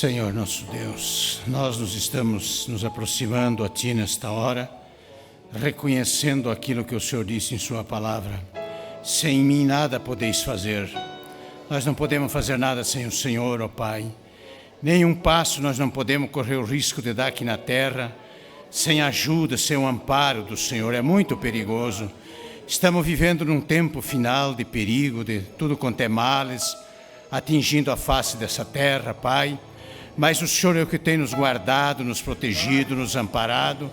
Senhor nosso Deus, nós nos estamos nos aproximando a Ti nesta hora, reconhecendo aquilo que o Senhor disse em Sua palavra. Sem mim nada podeis fazer. Nós não podemos fazer nada sem o Senhor, ó Pai. Nenhum passo nós não podemos correr o risco de dar aqui na terra, sem a ajuda, sem o amparo do Senhor. É muito perigoso. Estamos vivendo num tempo final de perigo, de tudo quanto é males, atingindo a face dessa terra, Pai. Mas o Senhor é o que tem nos guardado, nos protegido, nos amparado.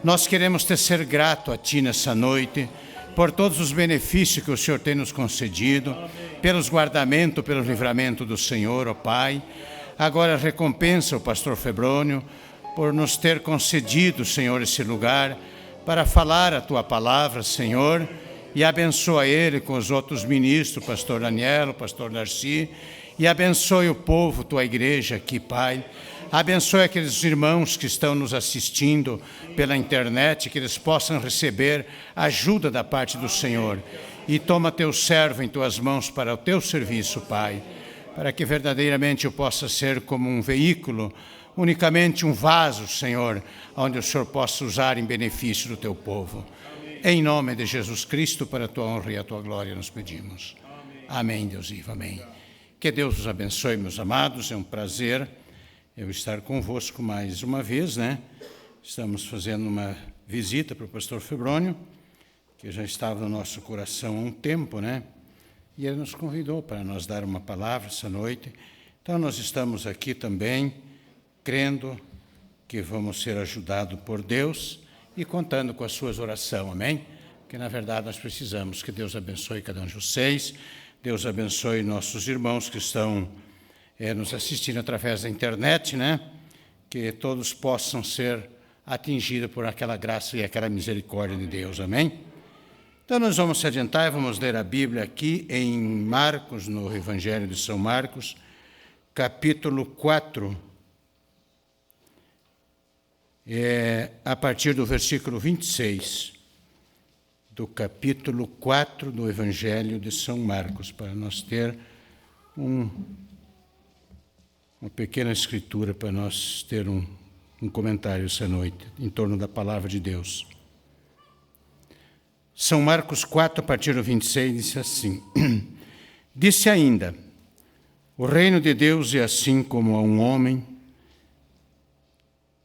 Nós queremos te ser grato a Ti nessa noite, por todos os benefícios que o Senhor tem nos concedido, pelos guardamentos, pelo livramento do Senhor, ó Pai. Agora recompensa o pastor Febrônio por nos ter concedido, Senhor, esse lugar para falar a Tua palavra, Senhor, e abençoa ele com os outros ministros, o pastor Daniel, o pastor Darcy, e abençoe o povo, Tua igreja aqui, Pai. Abençoe aqueles irmãos que estão nos assistindo pela internet, que eles possam receber ajuda da parte do Senhor. E toma Teu servo em Tuas mãos para o Teu serviço, Pai, para que verdadeiramente eu possa ser como um veículo, unicamente um vaso, Senhor, onde o Senhor possa usar em benefício do Teu povo. Em nome de Jesus Cristo, para a Tua honra e a Tua glória, nos pedimos. Amém, Deus vivo, amém. Que Deus os abençoe, meus amados. É um prazer eu estar convosco mais uma vez, né? Estamos fazendo uma visita para o pastor Febrônio, que já estava no nosso coração há um tempo, né? E ele nos convidou para nós dar uma palavra essa noite. Então, nós estamos aqui também, crendo que vamos ser ajudados por Deus e contando com as suas orações, amém? Porque, na verdade, nós precisamos. Que Deus abençoe cada um de vocês. Deus abençoe nossos irmãos que estão nos assistindo através da internet, né? Que todos possam ser atingidos por aquela graça e aquela misericórdia de Deus, amém? Então, nós vamos se adiantar e vamos ler a Bíblia aqui em Marcos, no Evangelho de São Marcos, capítulo 4, a partir do versículo 26, do capítulo 4 do Evangelho de São Marcos, para nós ter uma pequena escritura, para nós ter um comentário essa noite, em torno da palavra de Deus. São Marcos 4, a partir do 26, disse assim: Disse ainda, o reino de Deus é assim como a um homem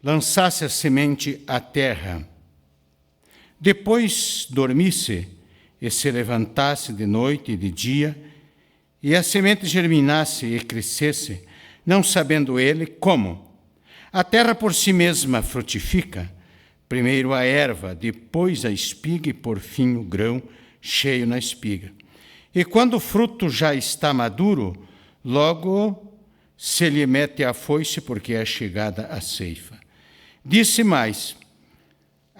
lançasse a semente à terra, depois dormisse e se levantasse de noite e de dia, e a semente germinasse e crescesse, não sabendo ele como. A terra por si mesma frutifica, primeiro a erva, depois a espiga e por fim o grão cheio na espiga. E quando o fruto já está maduro, logo se lhe mete a foice, porque é chegada a ceifa. Disse mais: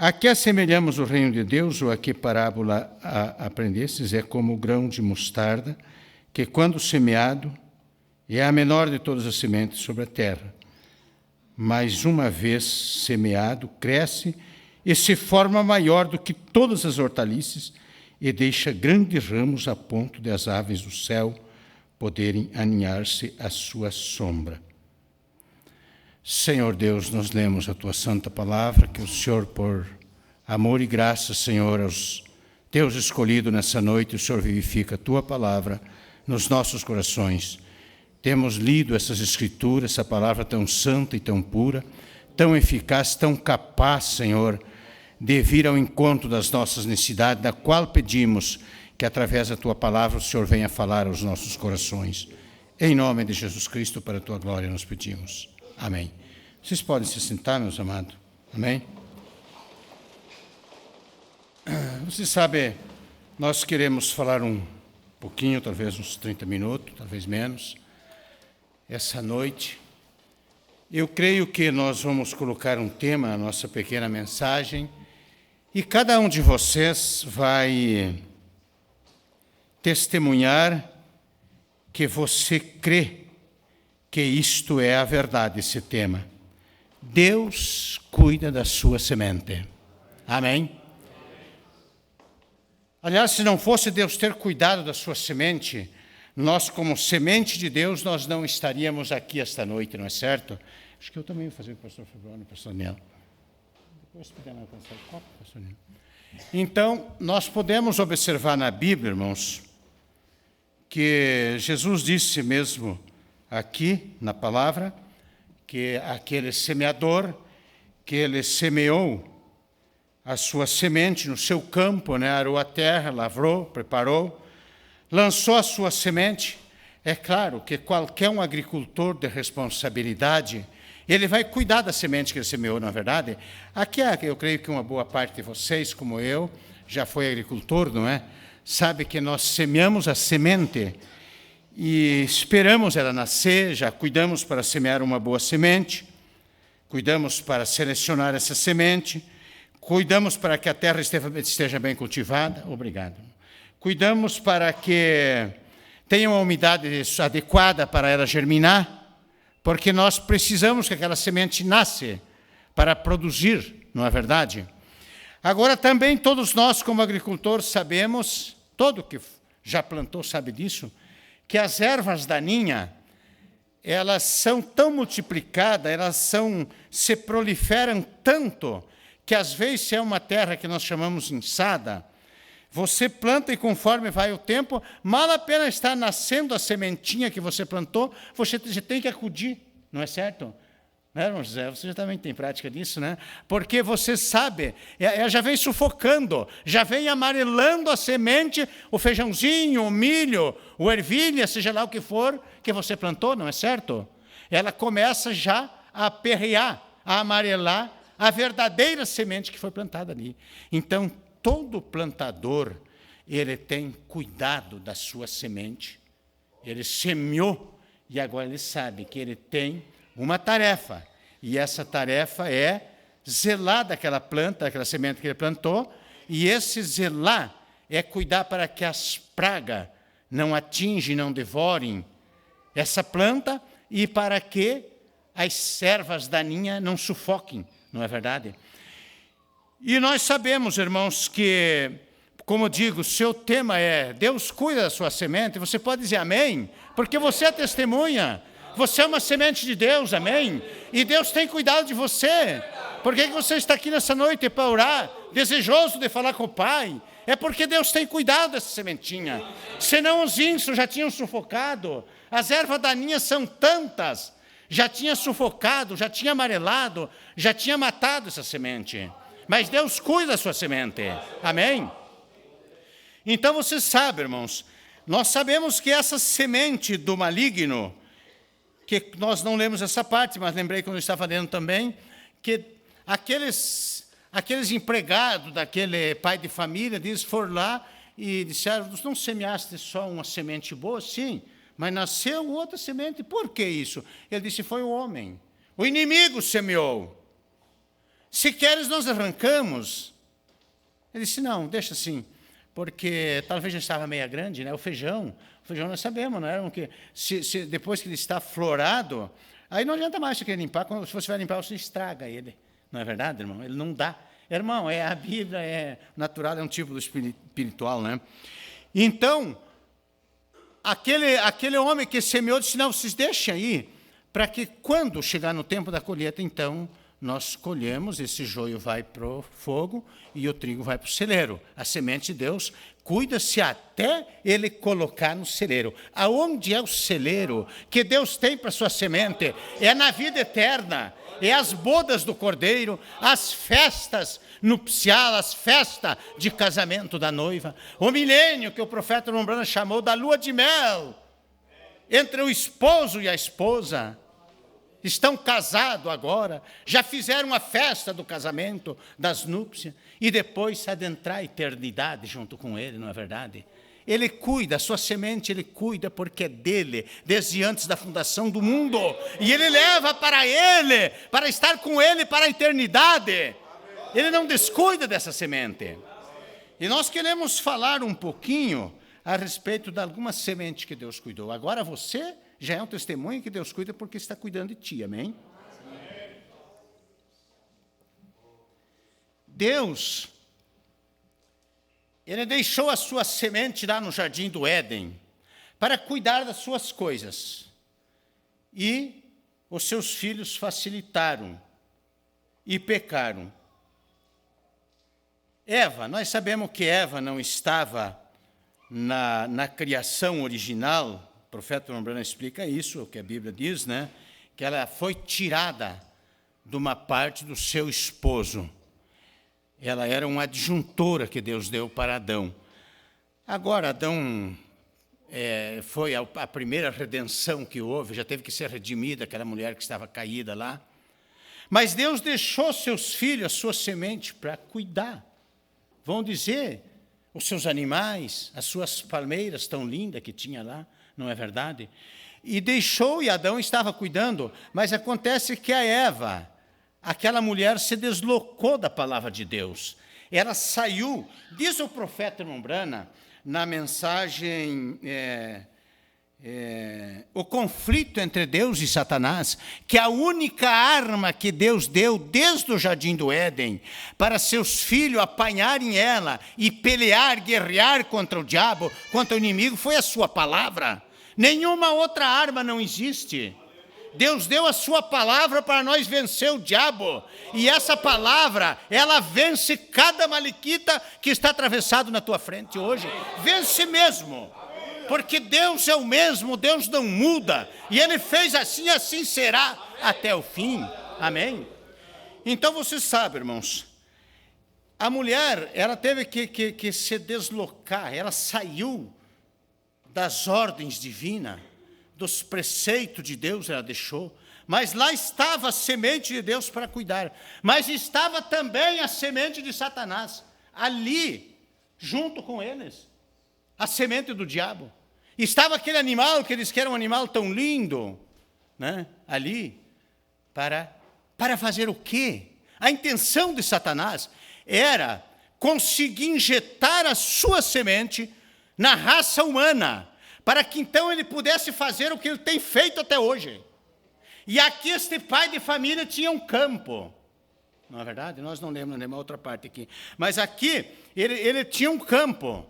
a que assemelhamos o reino de Deus, ou a que parábola aprendestes? É como o grão de mostarda, que quando semeado, é a menor de todas as sementes sobre a terra. Mas uma vez semeado, cresce e se forma maior do que todas as hortaliças e deixa grandes ramos a ponto de as aves do céu poderem aninhar-se à sua sombra. Senhor Deus, nós lemos a Tua santa palavra, que o Senhor, por amor e graça, Senhor, aos Teus escolhidos nessa noite, o Senhor vivifica a Tua palavra nos nossos corações. Temos lido essas escrituras, essa palavra tão santa e tão pura, tão eficaz, tão capaz, Senhor, de vir ao encontro das nossas necessidades, da qual pedimos que, através da Tua palavra, o Senhor venha falar aos nossos corações. Em nome de Jesus Cristo, para a Tua glória, nós pedimos. Amém. Vocês podem se sentar, meus amados. Amém? Você sabe, nós queremos falar um pouquinho, talvez uns 30 minutos, talvez menos, essa noite. Eu creio que nós vamos colocar um tema na nossa pequena mensagem e cada um de vocês vai testemunhar que você crê que isto é a verdade, esse tema. Deus cuida da sua semente. Amém? Aliás, se não fosse Deus ter cuidado da sua semente, nós, como semente de Deus, nós não estaríamos aqui esta noite, não é certo? Acho que eu também vou fazer com o pastor Fabiano e o pastor Nelo. Depois puder alcançar o copo, pastor Nelo. Então, nós podemos observar na Bíblia, irmãos, que Jesus disse mesmo aqui na palavra, que aquele semeador, que ele semeou a sua semente no seu campo, né, arou a terra, lavrou, preparou, lançou a sua semente. É claro que qualquer um agricultor de responsabilidade, ele vai cuidar da semente que ele semeou, na verdade. Aqui, eu creio que uma boa parte de vocês, como eu, já foi agricultor, não é? Sabe que nós semeamos a semente e esperamos ela nascer, já cuidamos para semear uma boa semente, cuidamos para selecionar essa semente, cuidamos para que a terra esteja bem cultivada. Obrigado. Cuidamos para que tenha uma umidade adequada para ela germinar, porque nós precisamos que aquela semente nasça para produzir, não é verdade? Agora, também todos nós, como agricultores, sabemos, todo que já plantou sabe disso, que as ervas daninhas, elas são tão multiplicadas, se proliferam tanto, que às vezes, se é uma terra que nós chamamos insada, você planta e conforme vai o tempo, mal apenas está nascendo a sementinha que você plantou, você tem que acudir, não é certo? Não é, irmão José? Você já também tem prática disso, né? Porque você sabe, ela já vem sufocando, já vem amarelando a semente, o feijãozinho, o milho, o ervilha, seja lá o que for que você plantou, não é certo? Ela começa já a aperrear, a amarelar a verdadeira semente que foi plantada ali. Então, todo plantador, ele tem cuidado da sua semente, ele semeou, e agora ele sabe que ele tem uma tarefa, e essa tarefa é zelar daquela planta, daquela semente que ele plantou, e esse zelar é cuidar para que as pragas não atingem, não devorem essa planta, e para que as ervas daninhas não sufoquem, não é verdade? E nós sabemos, irmãos, que, como digo, seu tema é Deus cuida da sua semente, você pode dizer amém, porque você é testemunha, você é uma semente de Deus, amém? E Deus tem cuidado de você. Por que você está aqui nessa noite para orar, desejoso de falar com o Pai? É porque Deus tem cuidado dessa sementinha. Senão os índios já tinham sufocado, as ervas daninhas são tantas, já tinha sufocado, já tinha amarelado, já tinha matado essa semente. Mas Deus cuida da sua semente. Amém? Então você sabe, irmãos, nós sabemos que essa semente do maligno, que nós não lemos essa parte, mas lembrei quando eu estava lendo também, que aqueles empregados daquele pai de família, foram lá e disseram, não semeaste só uma semente boa? Sim, mas nasceu outra semente. Por que isso? Ele disse, foi o homem. O inimigo semeou. Se queres, nós arrancamos. Ele disse, não, deixa assim, porque talvez já estava meia grande, né? O feijão nós sabemos, não é? Que depois que ele está florado, aí não adianta mais você querer limpar, quando se você vai limpar, você estraga ele. Não é verdade, irmão? Ele não dá. Irmão, a Bíblia é natural, é um tipo espiritual, né? Então, aquele homem que semeou disse, não, vocês deixem aí, para que quando chegar no tempo da colheita, então, nós colhemos, esse joio vai para o fogo e o trigo vai para o celeiro. A semente de Deus cuida-se até ele colocar no celeiro. Aonde é o celeiro que Deus tem para a sua semente? É na vida eterna, é as bodas do Cordeiro, as festas nupciais, as festas de casamento da noiva, o milênio que o profeta Lombrana chamou da lua de mel, entre o esposo e a esposa. Estão casados agora, já fizeram a festa do casamento, das núpcias, e depois se adentrar a eternidade junto com ele, não é verdade? Ele cuida, a sua semente ele cuida porque é dele, desde antes da fundação do mundo, e ele leva para ele, para estar com ele para a eternidade. Ele não descuida dessa semente. E nós queremos falar um pouquinho a respeito de alguma semente que Deus cuidou. Agora você já é um testemunho que Deus cuida porque está cuidando de ti, amém? Deus, ele deixou a sua semente lá no jardim do Éden, para cuidar das suas coisas. E os seus filhos facilitaram e pecaram. Eva, nós sabemos que Eva não estava na criação original. O profeta Membrana explica isso, o que a Bíblia diz, né? Que ela foi tirada de uma parte do seu esposo. Ela era uma adjuntora que Deus deu para Adão. Agora, Adão foi a primeira redenção que houve, já teve que ser redimida, aquela mulher que estava caída lá. Mas Deus deixou seus filhos, a sua semente, para cuidar. Vão dizer, os seus animais, as suas palmeiras tão lindas que tinha lá, não é verdade? E deixou, e Adão estava cuidando, mas acontece que a Eva, aquela mulher, se deslocou da palavra de Deus. Ela saiu, diz o profeta Membrana, na mensagem, o conflito entre Deus e Satanás, que a única arma que Deus deu desde o jardim do Éden para seus filhos apanharem ela e pelear, guerrear contra o diabo, contra o inimigo, foi a sua palavra. Nenhuma outra arma não existe. Deus deu a sua palavra para nós vencer o diabo. E essa palavra, ela vence cada maliquita que está atravessado na tua frente hoje. Vence mesmo. Porque Deus é o mesmo, Deus não muda. E Ele fez assim, assim será até o fim. Amém? Então você sabe, irmãos, a mulher, ela teve que se deslocar, ela saiu das ordens divinas, dos preceitos de Deus, ela deixou. Mas lá estava a semente de Deus para cuidar. Mas estava também a semente de Satanás, ali, junto com eles. A semente do diabo. Estava aquele animal, que eles querem um animal tão lindo, né? Ali, para fazer o quê? A intenção de Satanás era conseguir injetar a sua semente na raça humana, para que então ele pudesse fazer o que ele tem feito até hoje. E aqui este pai de família tinha um campo. Não é verdade? Nós não lemos nenhuma outra parte aqui. Mas aqui, ele tinha um campo.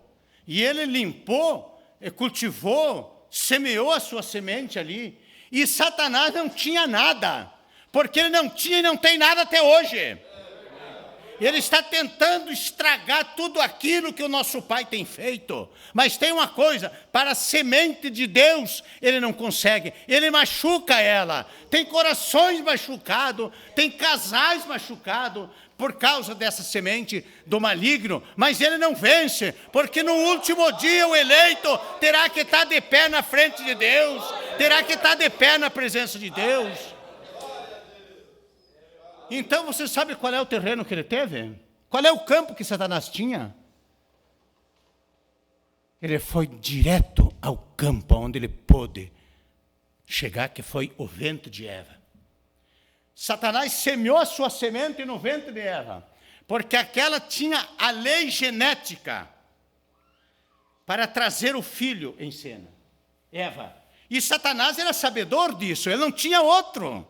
E ele limpou, cultivou, semeou a sua semente ali. E Satanás não tinha nada. Porque ele não tinha e não tem nada até hoje. Ele está tentando estragar tudo aquilo que o nosso pai tem feito. Mas tem uma coisa, para a semente de Deus, ele não consegue. Ele machuca ela. Tem corações machucados, tem casais machucados por causa dessa semente do maligno. Mas ele não vence, porque no último dia o eleito terá que estar de pé na frente de Deus. Terá que estar de pé na presença de Deus. Então, você sabe qual é o terreno que ele teve? Qual é o campo que Satanás tinha? Ele foi direto ao campo onde ele pôde chegar, que foi o ventre de Eva. Satanás semeou a sua semente no ventre de Eva, porque aquela tinha a lei genética para trazer o filho em cena. Eva. E Satanás era sabedor disso, ele não tinha outro.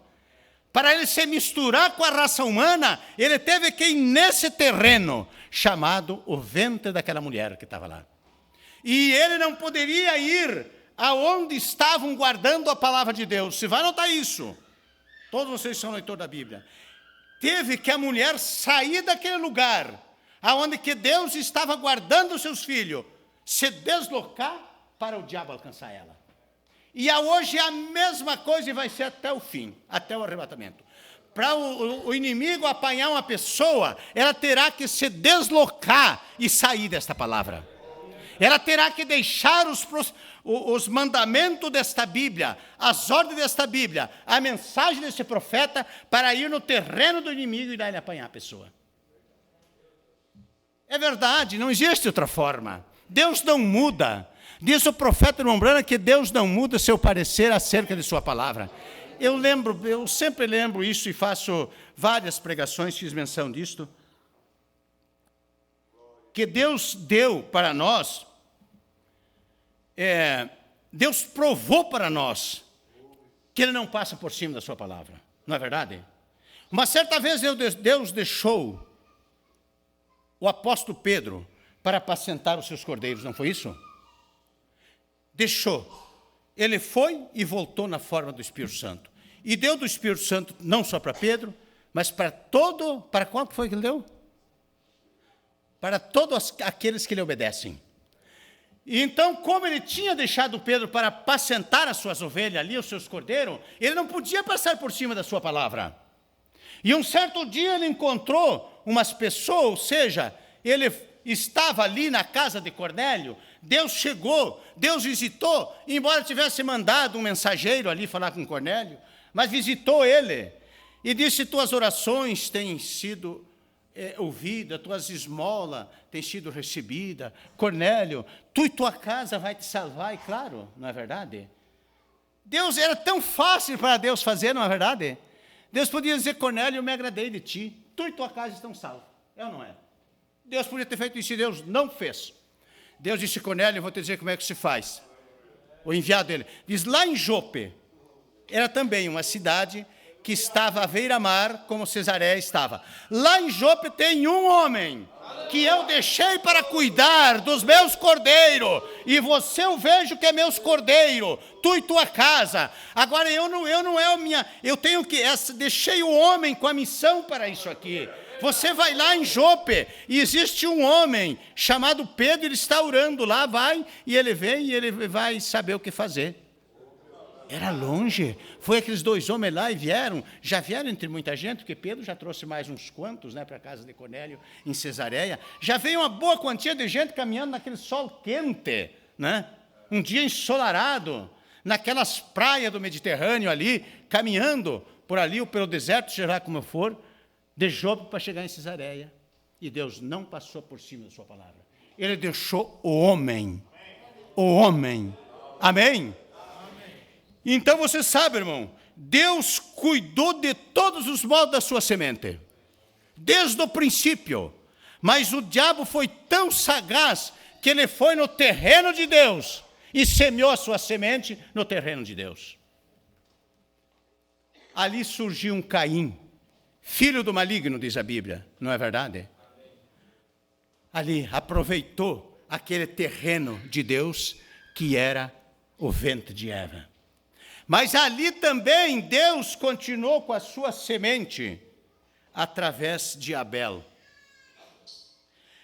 Para ele se misturar com a raça humana, ele teve que ir nesse terreno, chamado o ventre daquela mulher que estava lá. E ele não poderia ir aonde estavam guardando a palavra de Deus. Você vai notar isso. Todos vocês são leitores da Bíblia. Teve que a mulher sair daquele lugar, aonde que Deus estava guardando os seus filhos, se deslocar para o diabo alcançar ela. E hoje é a mesma coisa e vai ser até o fim, até o arrebatamento. Para o inimigo apanhar uma pessoa, ela terá que se deslocar e sair desta palavra. Ela terá que deixar os mandamentos desta Bíblia, as ordens desta Bíblia, a mensagem desse profeta, para ir no terreno do inimigo e dar ele apanhar a pessoa. É verdade, não existe outra forma. Deus não muda. Diz o profeta Membrana que Deus não muda seu parecer acerca de sua palavra. Eu sempre lembro isso e faço várias pregações, fiz menção disto. Que Deus deu para nós, Deus provou para nós que Ele não passa por cima da sua palavra. Não é verdade? Uma certa vez Deus deixou o apóstolo Pedro para apacentar os seus cordeiros, não foi isso? deixou. Ele foi e voltou na forma do Espírito Santo. E deu do Espírito Santo não só para Pedro, mas para qual que foi que ele deu? Para todos aqueles que lhe obedecem. E então, como ele tinha deixado Pedro para apacentar as suas ovelhas ali, os seus cordeiros, ele não podia passar por cima da sua palavra. E um certo dia ele encontrou umas pessoas, ou seja, ele estava ali na casa de Cornélio, Deus chegou, Deus visitou, embora tivesse mandado um mensageiro ali falar com Cornélio, mas visitou ele e disse: tuas orações têm sido ouvidas, tuas esmolas têm sido recebidas. Cornélio, tu e tua casa vai te salvar, e claro, não é verdade? Deus, era tão fácil para Deus fazer, não é verdade? Deus podia dizer: Cornélio, eu me agradei de ti, tu e tua casa estão salvos. É ou não é? Deus podia ter feito isso e Deus não fez. Deus disse: Cornélio, eu vou te dizer como é que se faz. O enviado dele diz: lá em Jope, era também uma cidade que estava à beira-mar, como Cesareia estava. Lá em Jope tem um homem que eu deixei para cuidar dos meus cordeiros, e você eu vejo que é meus cordeiros, tu e tua casa. Agora eu tenho que, deixei o homem com a missão para isso aqui. Você vai lá em Jope, e existe um homem chamado Pedro, ele está orando lá, vai, e ele vem, e ele vai saber o que fazer. Era longe, foi aqueles dois homens lá e já vieram entre muita gente, porque Pedro já trouxe mais uns quantos, para a casa de Cornélio, em Cesareia. Já veio uma boa quantia de gente caminhando naquele sol quente, um dia ensolarado, naquelas praias do Mediterrâneo ali, caminhando por ali, ou pelo deserto, seja lá como for, de Jope para chegar em Cesareia. E Deus não passou por cima da sua palavra. Ele deixou o homem. Amém? Então você sabe, irmão, Deus cuidou de todos os modos da sua semente, desde o princípio, mas o diabo foi tão sagaz que ele foi no terreno de Deus e semeou a sua semente no terreno de Deus. Ali surgiu um Caim, filho do maligno, diz a Bíblia, não é verdade? Ali aproveitou aquele terreno de Deus que era o ventre de Eva. Mas ali também Deus continuou com a sua semente através de Abel.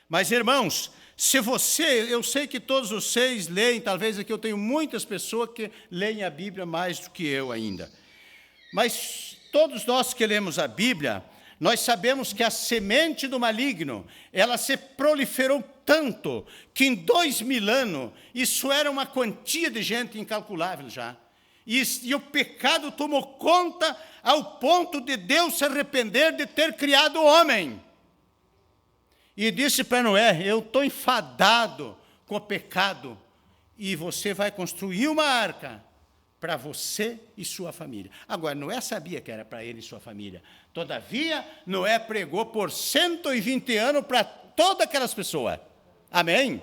Mas, irmãos, eu sei que todos vocês leem, talvez aqui eu tenho muitas pessoas que leem a Bíblia mais do que eu ainda. Mas todos nós que lemos a Bíblia, nós sabemos que a semente do maligno, ela se proliferou tanto, que em 2000 anos, isso era uma quantia de gente incalculável já. E o pecado tomou conta ao ponto de Deus se arrepender de ter criado o homem. E disse para Noé: eu estou enfadado com o pecado, e você vai construir uma arca para você e sua família. Agora, Noé sabia que era para ele e sua família. Todavia, Noé pregou por 120 anos para todas aquelas pessoas. Amém?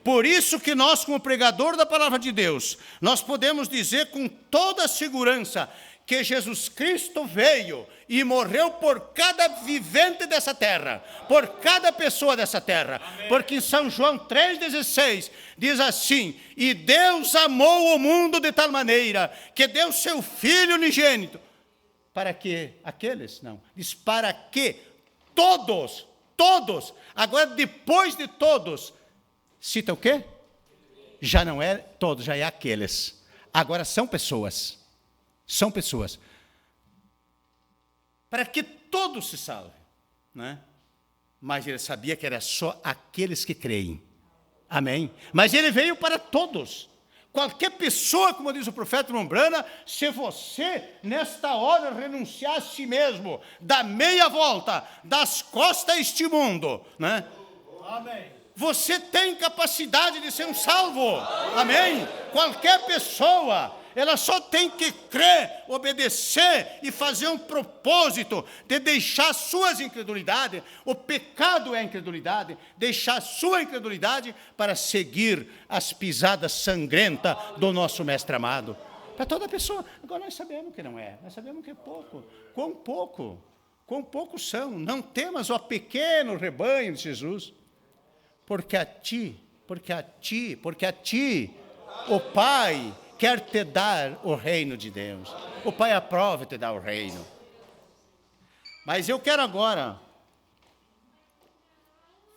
Por isso que nós, como pregador da palavra de Deus, nós podemos dizer com toda a segurança que Jesus Cristo veio e morreu por cada vivente dessa terra, por cada pessoa dessa terra. Amém. Porque em São João 3,16 diz assim: e Deus amou o mundo de tal maneira que deu seu Filho unigênito, para que para que todos, agora depois de todos, cita o quê? Já não é todos, já é aqueles. Agora são pessoas. São pessoas. Para que todos se salvem. Mas ele sabia que era só aqueles que creem. Amém? Mas ele veio para todos. Qualquer pessoa, como diz o profeta Mombrana, se você, nesta hora, renunciar a si mesmo, dá meia volta, das costas a este mundo, Amém. Você tem capacidade de ser um salvo. Amém? Qualquer pessoa, ela só tem que crer, obedecer e fazer um propósito de deixar suas incredulidades. O pecado é a incredulidade. Deixar sua incredulidade para seguir as pisadas sangrentas do nosso mestre amado. Para toda pessoa. Agora nós sabemos que não é. Nós sabemos que é pouco. Quão pouco são. Não temas o pequeno rebanho de Jesus. Porque a ti O Pai quer te dar o reino de Deus. O Pai aprova te dar o reino. Mas eu quero agora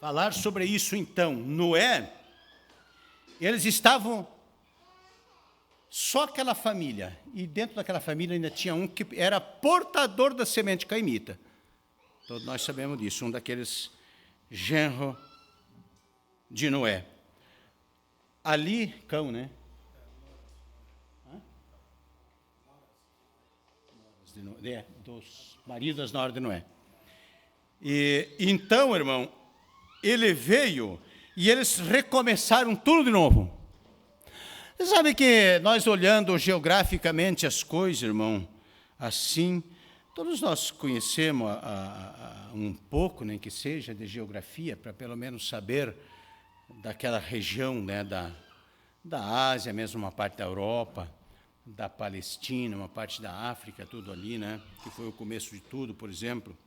falar sobre isso então. Noé, eles estavam só aquela família. E dentro daquela família ainda tinha um que era portador da semente caimita. Todos nós sabemos disso, um daqueles genros de Noé. Ali, cão, né? Dos maridos das noras de Noé. E então, irmão, ele veio e eles recomeçaram tudo de novo. Você sabe que nós olhando geograficamente as coisas, irmão, assim, todos nós conhecemos um pouco, nem que seja, de geografia, para pelo menos saber daquela região, né, da Ásia, mesmo uma parte da Europa, da Palestina, uma parte da África, tudo ali, né, que foi o começo de tudo, por exemplo.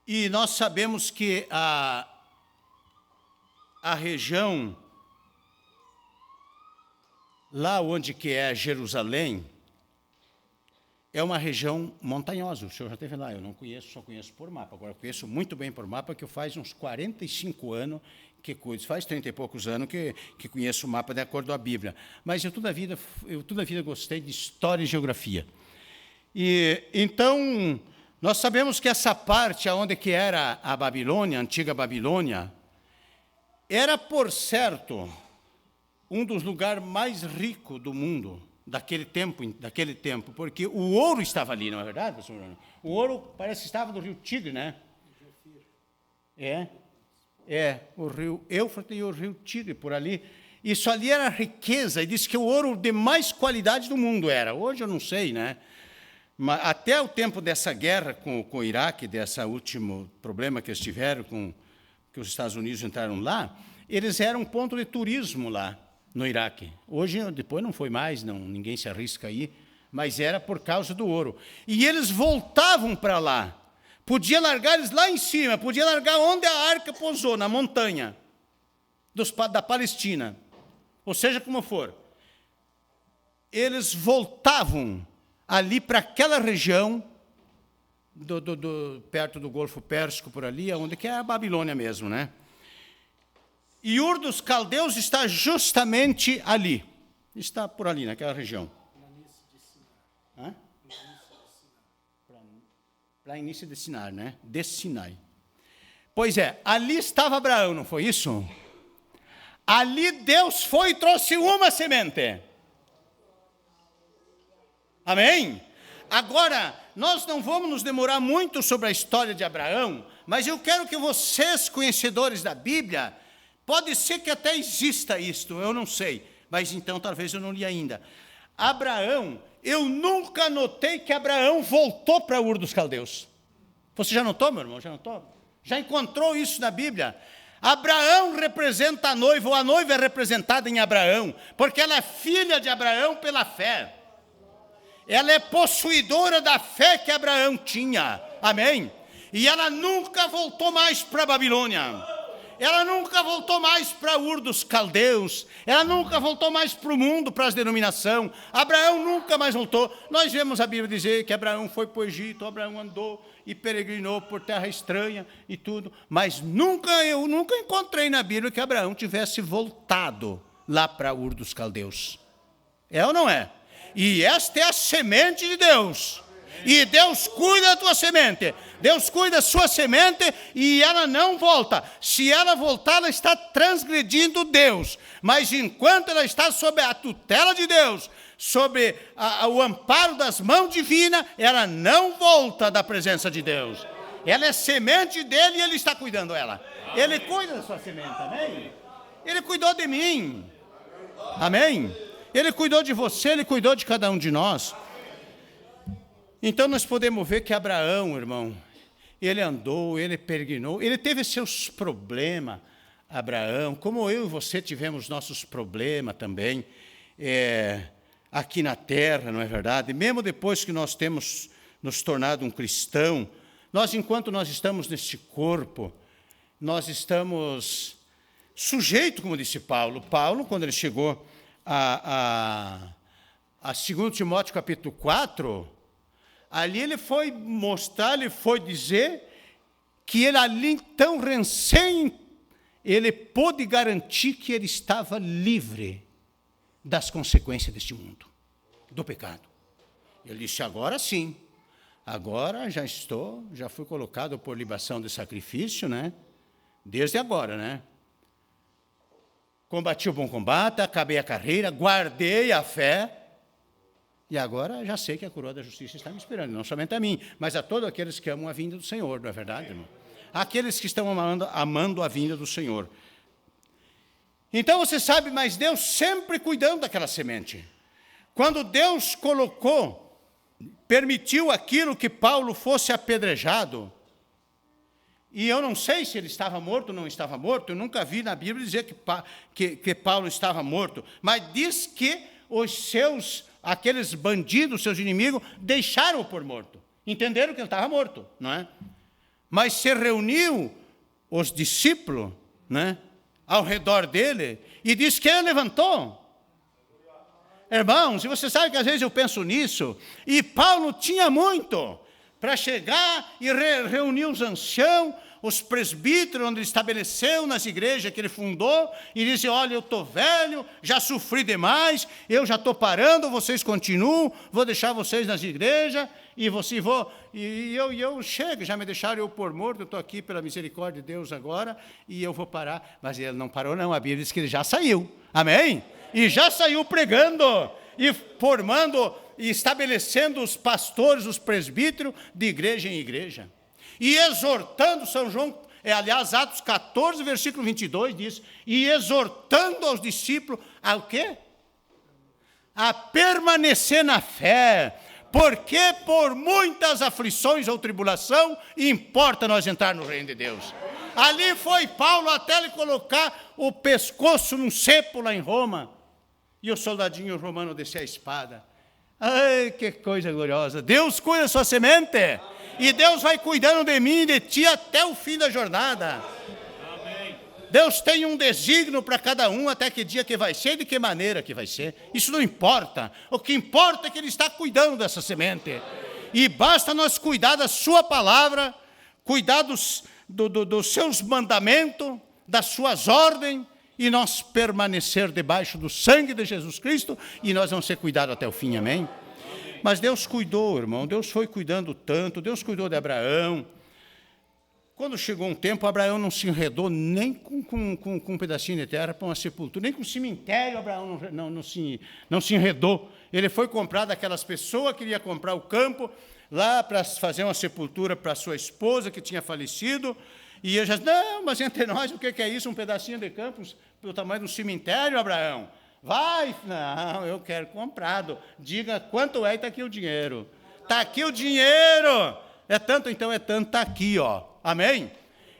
E nós sabemos que a região lá onde que é Jerusalém é uma região montanhosa. O senhor já esteve lá, eu não conheço, só conheço por mapa. Agora eu conheço muito bem por mapa, que faz uns 45 anos que cuido, faz 30 e poucos anos que conheço o mapa de acordo com a Bíblia. Mas eu toda a vida gostei de história e geografia. E então nós sabemos que essa parte onde que era a Babilônia, a antiga Babilônia, era, por certo, um dos lugares mais ricos do mundo daquele tempo, porque o ouro estava ali, não é verdade, pastor Bruno? O ouro parece que estava no rio Tigre, né? O rio Éufrates e o rio Tigre, por ali. Isso ali era riqueza, e disse que o ouro de mais qualidade do mundo era. Hoje eu não sei, né? Mas até o tempo dessa guerra com o Iraque, desse último problema que eles tiveram, que os Estados Unidos entraram lá, eles eram um ponto de turismo lá no Iraque. Hoje, depois não foi mais, ninguém se arrisca aí, mas era por causa do ouro. E eles voltavam para lá. Podia largar eles lá em cima, podia largar onde a arca pousou, na montanha da Palestina. Ou seja, como for. Eles voltavam ali para aquela região, perto do Golfo Pérsico, por ali, onde que é a Babilônia mesmo, né? E Ur dos Caldeus está justamente ali. Está por ali, naquela região. Planície de Sinai, né? De Sinai. Pois é, ali estava Abraão, não foi isso? Ali Deus foi e trouxe uma semente. Amém? Agora, nós não vamos nos demorar muito sobre a história de Abraão, mas eu quero que vocês, conhecedores da Bíblia, pode ser que até exista isto, eu não sei, mas então talvez eu não li ainda. Abraão, eu nunca notei que Abraão voltou para Ur dos Caldeus. Você já notou, meu irmão? Já notou? Já encontrou isso na Bíblia? Abraão representa a noiva, ou a noiva é representada em Abraão, porque ela é filha de Abraão pela fé. Ela é possuidora da fé que Abraão tinha. Amém? E ela nunca voltou mais para a Babilônia. Ela nunca voltou mais para Ur dos Caldeus. Ela nunca voltou mais para o mundo, para as denominações. Abraão nunca mais voltou. Nós vemos a Bíblia dizer que Abraão foi para o Egito, Abraão andou e peregrinou por terra estranha e tudo. Mas eu nunca encontrei na Bíblia que Abraão tivesse voltado lá para Ur dos Caldeus. É ou não é? E esta é a semente de Deus. E Deus cuida da tua semente. Deus cuida da sua semente e ela não volta. Se ela voltar, ela está transgredindo Deus. Mas enquanto ela está sob a tutela de Deus, sob o amparo das mãos divinas, ela não volta da presença de Deus. Ela é semente dele e ele está cuidando dela. Ele cuida da sua semente, amém? Ele cuidou de mim. Amém? Ele cuidou de você, ele cuidou de cada um de nós. Então nós podemos ver que Abraão, irmão, ele andou, ele peregrinou, ele teve seus problemas, Abraão, como eu e você tivemos nossos problemas também, aqui na terra, não é verdade? Mesmo depois que nós temos nos tornado um cristão, enquanto nós estamos neste corpo, nós estamos sujeitos, como disse Paulo. Paulo, quando ele chegou a 2 Timóteo capítulo 4, ali ele foi mostrar, ele foi dizer que ele ali então, ele pôde garantir que ele estava livre das consequências deste mundo, do pecado. Ele disse, agora sim, agora já fui colocado por libação de sacrifício, né? Desde agora, né? Combati o bom combate, acabei a carreira, guardei a fé, e agora já sei que a coroa da justiça está me esperando, não somente a mim, mas a todos aqueles que amam a vinda do Senhor, não é verdade, irmão? Aqueles que estão amando a vinda do Senhor. Então você sabe, mas Deus sempre cuidando daquela semente. Quando Deus permitiu aquilo que Paulo fosse apedrejado, e eu não sei se ele estava morto ou não estava morto, eu nunca vi na Bíblia dizer que Paulo estava morto, mas diz que aqueles bandidos, seus inimigos, deixaram-o por morto. Entenderam que ele estava morto, não é? Mas se reuniu os discípulos, né, ao redor dele, e diz que ele levantou. Irmãos, e você sabe que às vezes eu penso nisso, e Paulo tinha muito para chegar e reunir os anciãos, os presbíteros, onde ele estabeleceu nas igrejas que ele fundou, e disse, olha, eu estou velho, já sofri demais, eu já estou parando, vocês continuam, vou deixar vocês nas igrejas, e eu chego, já me deixaram eu por morto, eu estou aqui pela misericórdia de Deus agora, e eu vou parar. Mas ele não parou não, a Bíblia diz que ele já saiu, amém? E já saiu pregando, e formando, e estabelecendo os pastores, os presbíteros, de igreja em igreja. E exortando, São João, aliás, Atos 14, versículo 22, diz, e exortando aos discípulos, a o quê? A permanecer na fé, porque por muitas aflições ou tribulação, importa nós entrar no reino de Deus. Ali foi Paulo até ele colocar o pescoço num cepo lá em Roma, e o soldadinho romano descer a espada. Ai, que coisa gloriosa. Deus cuida da sua semente. E Deus vai cuidando de mim e de ti até o fim da jornada. Amém. Deus tem um desígnio para cada um, até que dia que vai ser e de que maneira que vai ser. Isso não importa. O que importa é que Ele está cuidando dessa semente. E basta nós cuidar da sua palavra, cuidar dos seus mandamentos, das suas ordens, e nós permanecer debaixo do sangue de Jesus Cristo, e nós vamos ser cuidados até o fim, amém? Mas Deus cuidou, irmão, Deus foi cuidando tanto, Deus cuidou de Abraão. Quando chegou um tempo, Abraão não se enredou nem com um pedacinho de terra para uma sepultura, nem com um cemitério, Abraão não se enredou. Ele foi comprar daquelas pessoas, queria comprar o campo, lá para fazer uma sepultura para sua esposa, que tinha falecido, e ele já disse, não, mas entre nós, o que é isso? Um pedacinho de campo, do tamanho de um cemitério, Abraão? Vai, não, eu quero comprado. Diga quanto é e está aqui o dinheiro. Está aqui o dinheiro. É tanto, então é tanto, está aqui, ó. Amém?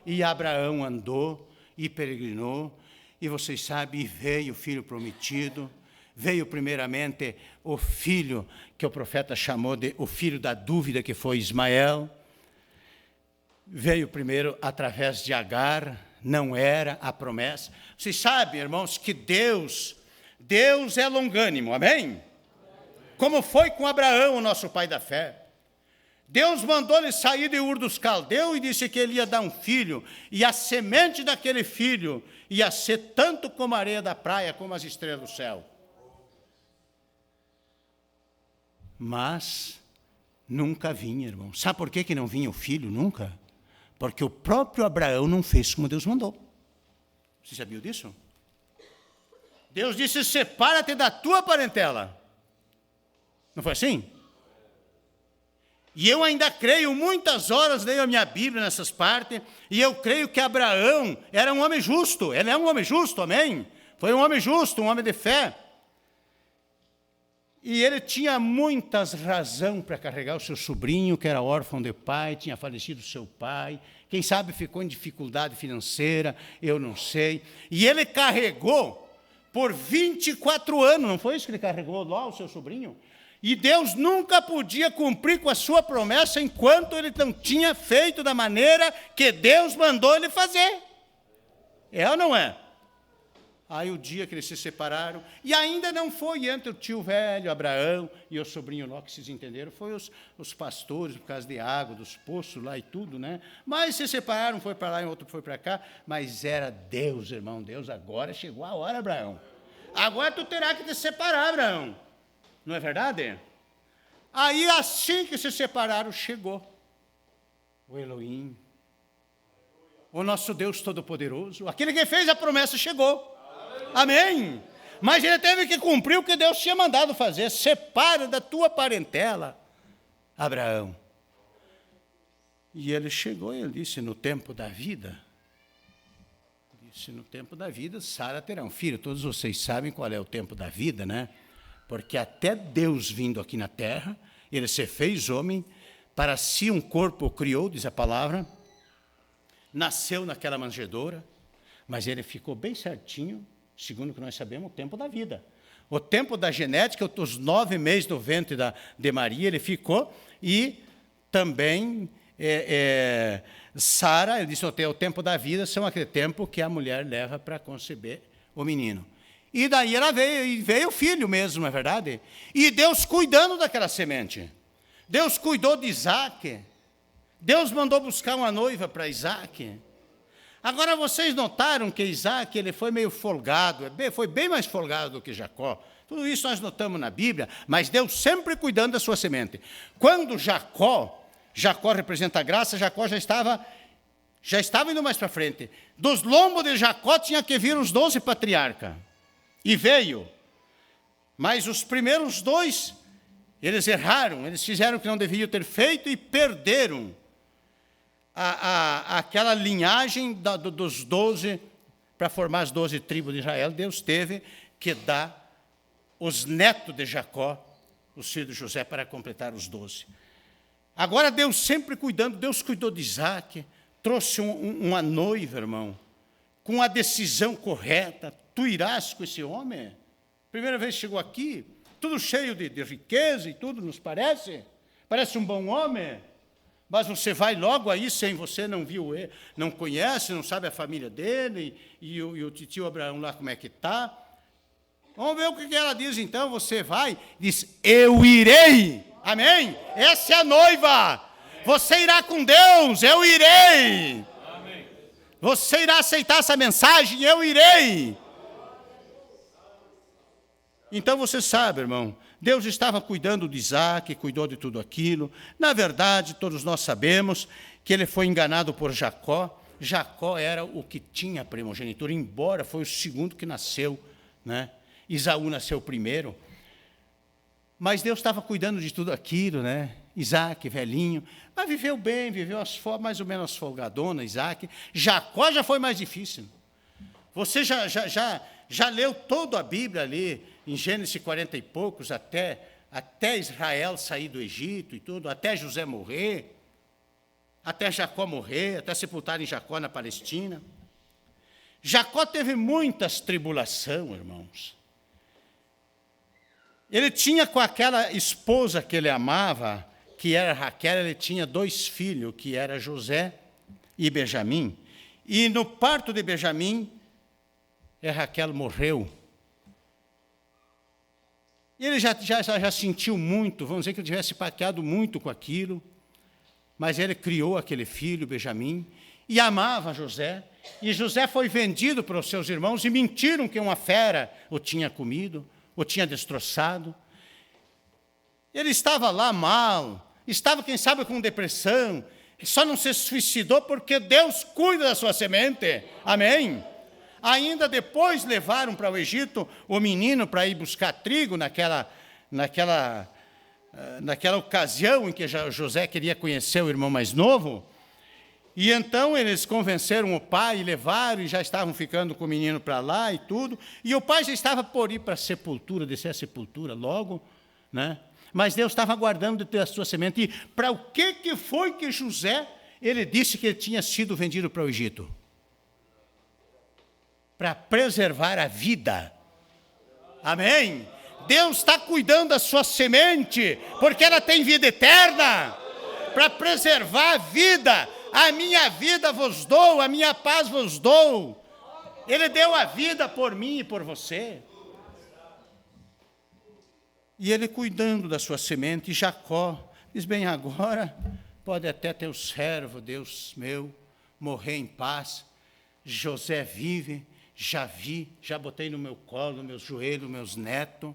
E Abraão andou e peregrinou, e vocês sabem, veio o filho prometido, veio primeiramente o filho que o profeta chamou de o filho da dúvida, que foi Ismael. Veio primeiro através de Agar, não era a promessa. Vocês sabem, irmãos, que Deus é longânimo, amém? Como foi com Abraão, o nosso pai da fé. Deus mandou ele sair de Ur dos Caldeus e disse que ele ia dar um filho, e a semente daquele filho ia ser tanto como a areia da praia, como as estrelas do céu. Mas nunca vinha, irmão. Sabe por que não vinha o filho nunca? Porque o próprio Abraão não fez como Deus mandou. Você sabia disso? Deus disse, separa-te da tua parentela. Não foi assim? E eu ainda creio, muitas horas leio a minha Bíblia nessas partes, e eu creio que Abraão era um homem justo. Ele é um homem justo, amém? Foi um homem justo, um homem de fé. E ele tinha muitas razões para carregar o seu sobrinho, que era órfão de pai, tinha falecido seu pai. Quem sabe ficou em dificuldade financeira, eu não sei. E ele carregou por 24 anos, não foi isso que ele carregou lá, o seu sobrinho? E Deus nunca podia cumprir com a sua promessa enquanto ele não tinha feito da maneira que Deus mandou ele fazer. É ou não é? Aí o dia que eles se separaram, e ainda não foi entre o tio velho, Abraão, e o sobrinho Ló, que vocês entenderam, foi os pastores, por causa de água, dos poços lá e tudo, né? Mas se separaram, foi para lá e outro foi para cá, mas era Deus, irmão, Deus, agora chegou a hora, Abraão. Agora tu terá que te separar, Abraão. Não é verdade? Aí, assim que se separaram, chegou o Elohim, o nosso Deus Todo-Poderoso, aquele que fez a promessa chegou. Amém? Mas ele teve que cumprir o que Deus tinha mandado fazer. Separa da tua parentela, Abraão. E ele chegou e ele disse, no tempo da vida, Sara terá um filho. Todos vocês sabem qual é o tempo da vida, né? Porque até Deus vindo aqui na terra, ele se fez homem, para si um corpo criou, diz a palavra, nasceu naquela manjedoura, mas ele ficou bem certinho, segundo o que nós sabemos, o tempo da vida. O tempo da genética, os 9 meses do ventre de Maria, ele ficou, e também Sara, ele disse, o tempo da vida são aquele tempo que a mulher leva para conceber o menino. E daí ela veio o filho mesmo, não é verdade? E Deus cuidando daquela semente. Deus cuidou de Isaac. Deus mandou buscar uma noiva para Isaac. Agora, vocês notaram que Isaac ele foi meio folgado, foi bem mais folgado do que Jacó. Tudo isso nós notamos na Bíblia, mas Deus sempre cuidando da sua semente. Quando Jacó representa a graça, Jacó já estava indo mais para frente. Dos lombos de Jacó tinha que vir os 12 patriarcas. E veio. Mas os primeiros 2, eles erraram, eles fizeram o que não deviam ter feito e perderam aquela linhagem dos 12, para formar as 12 tribos de Israel. Deus teve que dar os netos de Jacó, os filhos de José, para completar os 12. Agora Deus sempre cuidando, Deus cuidou de Isaac, trouxe uma noiva, irmão, com a decisão correta. Tu irás com esse homem? Primeira vez que chegou aqui, tudo cheio de riqueza e tudo, nos parece? Parece um bom homem. Mas você vai logo aí, sem você não viu, não conhece, não sabe a família dele, e o tio Abraão lá como é que está. Vamos ver o que ela diz então. Você vai, diz, eu irei. Amém? Essa é a noiva. Você irá com Deus, eu irei. Amém. Você irá aceitar essa mensagem, eu irei. Então você sabe, irmão, Deus estava cuidando de Isaac, cuidou de tudo aquilo. Na verdade, todos nós sabemos que ele foi enganado por Jacó. Jacó era o que tinha a primogenitura, embora foi o segundo que nasceu, né? Esaú nasceu primeiro. Mas Deus estava cuidando de tudo aquilo, né? Isaac, velhinho, mas viveu bem, viveu mais ou menos folgadona, Isaac. Jacó já foi mais difícil. Você já leu toda a Bíblia ali, em Gênesis 40 e poucos, até Israel sair do Egito e tudo, até José morrer, até Jacó morrer, até sepultarem Jacó na Palestina. Jacó teve muitas tribulações, irmãos. Ele tinha com aquela esposa que ele amava, que era Raquel, ele tinha 2 filhos, que era José e Benjamim. E no parto de Benjamim, Raquel morreu. E ele já sentiu muito, vamos dizer que ele tivesse paqueado muito com aquilo, mas ele criou aquele filho, Benjamim, e amava José. E José foi vendido para os seus irmãos e mentiram que uma fera o tinha comido, o tinha destroçado. Ele estava lá mal, estava, quem sabe, com depressão, só não se suicidou porque Deus cuida da sua semente. Amém? Ainda depois levaram para o Egito o menino para ir buscar trigo naquela ocasião em que José queria conhecer o irmão mais novo. E então eles convenceram o pai e levaram, e já estavam ficando com o menino para lá e tudo. E o pai já estava por ir para a sepultura, descer a sepultura logo, né? Mas Deus estava aguardando a sua semente. E para o que foi que José, ele disse que ele tinha sido vendido para o Egito? Para preservar a vida. Amém? Deus está cuidando da sua semente, porque ela tem vida eterna. Para preservar a vida. A minha vida vos dou, a minha paz vos dou. Ele deu a vida por mim e por você. E ele cuidando da sua semente, e Jacó diz, bem, agora pode até teu servo, Deus meu, morrer em paz. José vive, já vi, já botei no meu colo, nos meus joelhos, meus netos,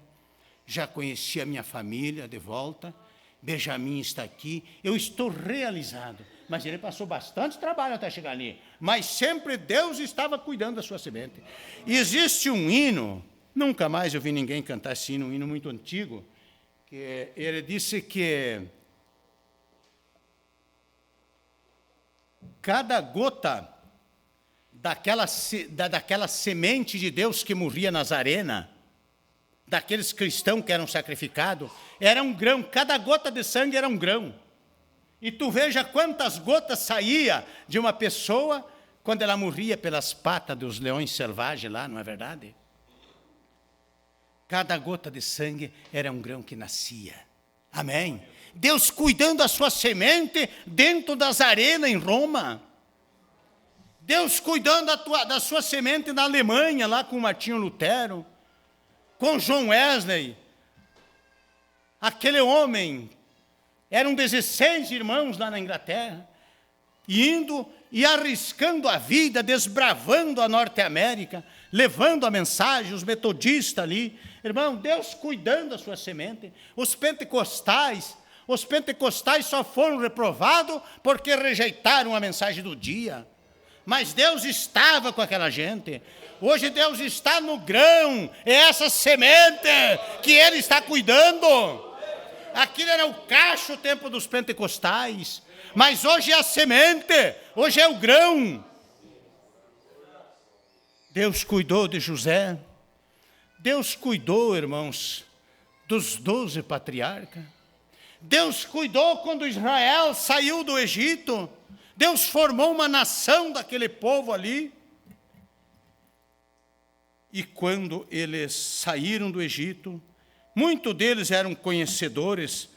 já conheci a minha família de volta, Benjamim está aqui, eu estou realizado. Mas ele passou bastante trabalho até chegar ali, mas sempre Deus estava cuidando da sua semente. E existe um hino, nunca mais eu vi ninguém cantar esse hino, um hino muito antigo, que ele disse que cada gota daquela semente de Deus que morria nas arenas, daqueles cristãos que eram sacrificados, era um grão, cada gota de sangue era um grão. E tu veja quantas gotas saía de uma pessoa quando ela morria pelas patas dos leões selvagens lá, não é verdade? Cada gota de sangue era um grão que nascia. Amém? Deus cuidando da sua semente dentro das arenas em Roma. Deus cuidando da sua semente na Alemanha, lá com Martinho Lutero, com John Wesley. Aquele homem, eram 16 irmãos lá na Inglaterra, indo e arriscando a vida, desbravando a Norte-América, levando a mensagem, os metodistas ali. Irmão, Deus cuidando da sua semente. Os pentecostais só foram reprovados porque rejeitaram a mensagem do dia. Mas Deus estava com aquela gente. Hoje Deus está no grão, é essa semente que Ele está cuidando. Aquilo era o cacho, o tempo dos pentecostais, mas hoje é a semente, hoje é o grão. Deus cuidou de José, Deus cuidou, irmãos, dos 12 patriarcas. Deus cuidou quando Israel saiu do Egito. Deus formou uma nação daquele povo ali. E quando eles saíram do Egito, muitos deles eram conhecedores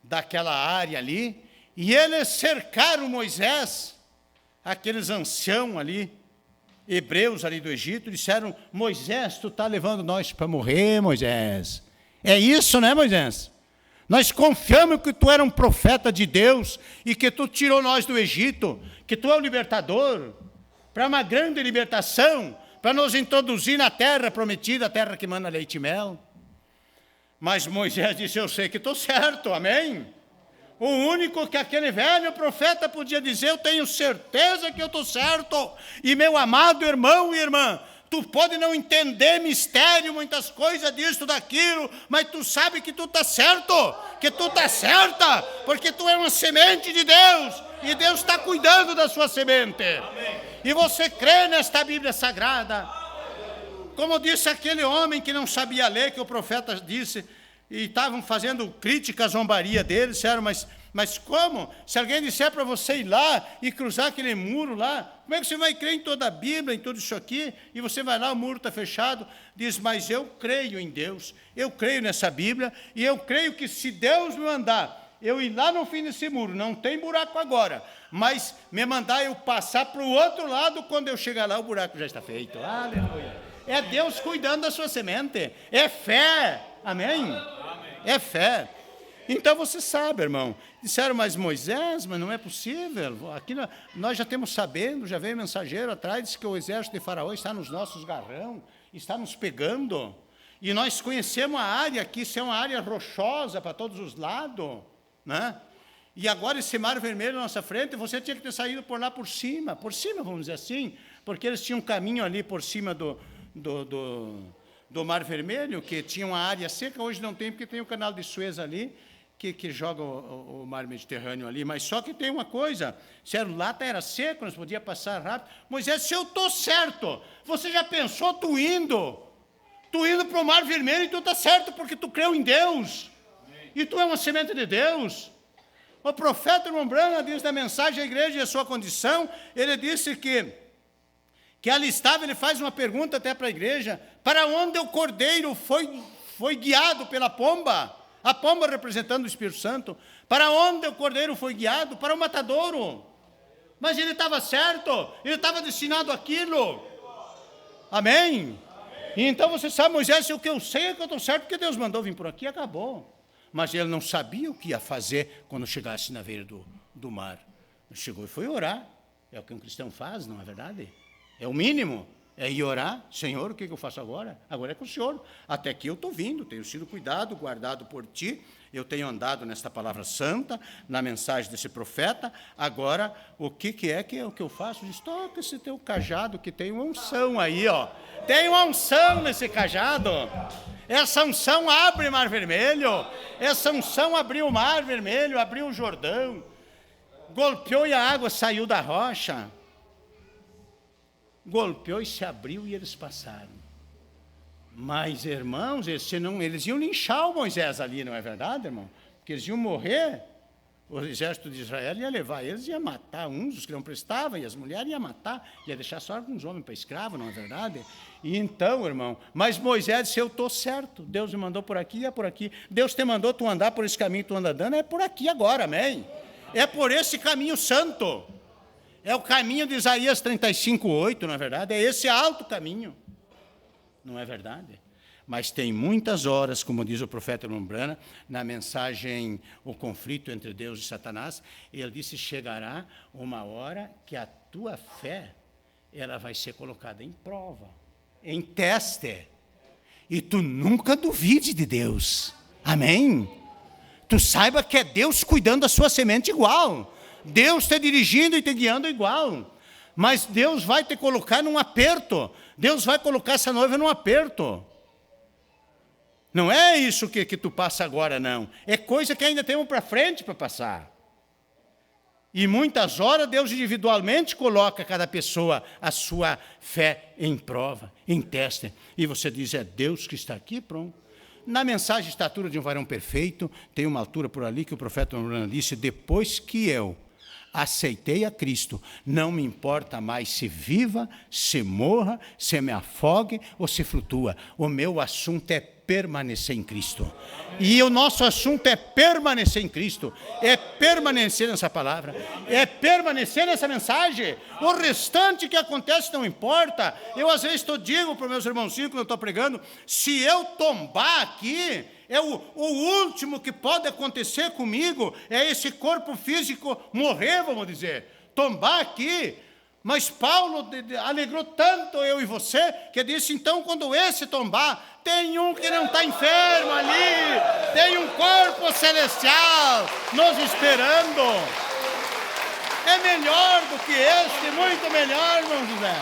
daquela área ali, e eles cercaram Moisés, aqueles anciãos ali, hebreus ali do Egito, disseram, Moisés, tu está levando nós para morrer, Moisés. É isso, né, Moisés? Nós confiamos que tu era um profeta de Deus e que tu tirou nós do Egito, que tu é o libertador, para uma grande libertação, para nos introduzir na terra prometida, a terra que manda leite e mel. Mas Moisés disse, eu sei que estou certo, amém? O único que aquele velho profeta podia dizer, eu tenho certeza que eu estou certo. E meu amado irmão e irmã, tu pode não entender mistério, muitas coisas disso, daquilo, mas tu sabe que tu está certo, que tu está certa, porque tu é uma semente de Deus, e Deus está cuidando da sua semente. Amém. E você crê nesta Bíblia Sagrada. Como disse aquele homem que não sabia ler, que o profeta disse, e estavam fazendo crítica, zombaria dele, disseram, mas como? Se alguém disser para você ir lá e cruzar aquele muro lá, como é que você vai crer em toda a Bíblia, em tudo isso aqui, e você vai lá, o muro está fechado? Diz, mas eu creio em Deus, eu creio nessa Bíblia, e eu creio que se Deus me mandar eu ir lá no fim desse muro, não tem buraco agora, mas me mandar eu passar para o outro lado, quando eu chegar lá, o buraco já está feito. Aleluia. É Deus cuidando da sua semente. É fé. Amém? É fé. Então você sabe, irmão. Disseram, mas Moisés, mas não é possível. Aqui nós já temos sabendo, já veio mensageiro atrás, disse que o exército de Faraó está nos nossos garrão, está nos pegando. E nós conhecemos a área aqui, isso é uma área rochosa para todos os lados, né? E agora esse mar vermelho na nossa frente, você tinha que ter saído por lá por cima, vamos dizer assim, porque eles tinham um caminho ali por cima do Mar Vermelho, que tinha uma área seca, hoje não tem, porque tem o canal de Suez ali, que joga o mar Mediterrâneo ali, mas só que tem uma coisa, se era lata era seco, nós podíamos passar rápido. Moisés, se eu estou certo, você já pensou tu indo para o Mar Vermelho e tu está certo, porque tu creu em Deus, e tu é uma semente de Deus. O profeta irmão Branham diz na mensagem à igreja e a sua condição, ele disse que ali estava, ele faz uma pergunta até para a igreja, para onde o cordeiro foi guiado pela pomba, a pomba representando o Espírito Santo, para onde o cordeiro foi guiado? Para o matadouro. Mas ele estava certo, ele estava destinado àquilo. Amém? E então você sabe, Moisés, o que eu sei é que eu estou certo, porque Deus mandou vir por aqui e acabou. Mas ele não sabia o que ia fazer quando chegasse na beira do mar. Chegou e foi orar. É o que um cristão faz, não é verdade? É o mínimo. É ir orar. Senhor, o que eu faço agora? Agora é com o Senhor. Até aqui eu estou vindo, tenho sido cuidado, guardado por ti. Eu tenho andado nesta palavra santa, na mensagem desse profeta. Agora, o que é o que eu faço? Diz, toca esse teu cajado, que tem uma unção aí, ó. Tem uma unção nesse cajado. Essa unção abre o mar vermelho. Essa unção abriu o mar vermelho, abriu o Jordão. Golpeou e a água saiu da rocha. Golpeou e se abriu e eles passaram. Mas, irmãos, eles iam linchar o Moisés ali, não é verdade, irmão? Porque eles iam morrer. O exército de Israel ia levar eles, ia matar uns, os que não prestavam, e as mulheres iam matar, ia deixar só alguns homens para escravo, não é verdade? E então, irmão, mas Moisés disse, eu estou certo, Deus me mandou por aqui, é por aqui. Deus te mandou tu andar por esse caminho que tu anda andando, é por aqui agora, amém? É por esse caminho santo. É o caminho de Isaías 35:8, não é verdade? É esse alto caminho. Não é verdade? Mas tem muitas horas, como diz o profeta Lombrana, na mensagem O Conflito entre Deus e Satanás, ele disse, chegará uma hora que a tua fé, ela vai ser colocada em prova, em teste. E tu nunca duvide de Deus. Amém? Tu saiba que é Deus cuidando da sua semente igual. Deus te dirigindo e te guiando igual. Mas Deus vai te colocar num aperto. Deus vai colocar essa noiva num aperto. Não é isso que tu passa agora, não. É coisa que ainda temos para frente para passar. E muitas horas Deus individualmente coloca cada pessoa a sua fé em prova, em teste. E você diz, é Deus que está aqui, pronto. Na mensagem Estatura de um Varão Perfeito, tem uma altura por ali que o profeta Lombrana disse, depois que eu aceitei a Cristo, não me importa mais se viva, se morra, se me afogue ou se flutua. O meu assunto é permanecer em Cristo. E o nosso assunto é permanecer em Cristo, é permanecer nessa palavra, é permanecer nessa mensagem. O restante que acontece não importa. Eu às vezes digo para os meus irmãozinhos quando eu estou pregando, se eu tombar aqui, é o último que pode acontecer comigo, é esse corpo físico morrer, vamos dizer, tombar aqui. Mas Paulo alegrou tanto eu e você, que disse, então, quando esse tombar, tem um que não está enfermo ali, tem um corpo celestial nos esperando. É melhor do que este, muito melhor, irmão José.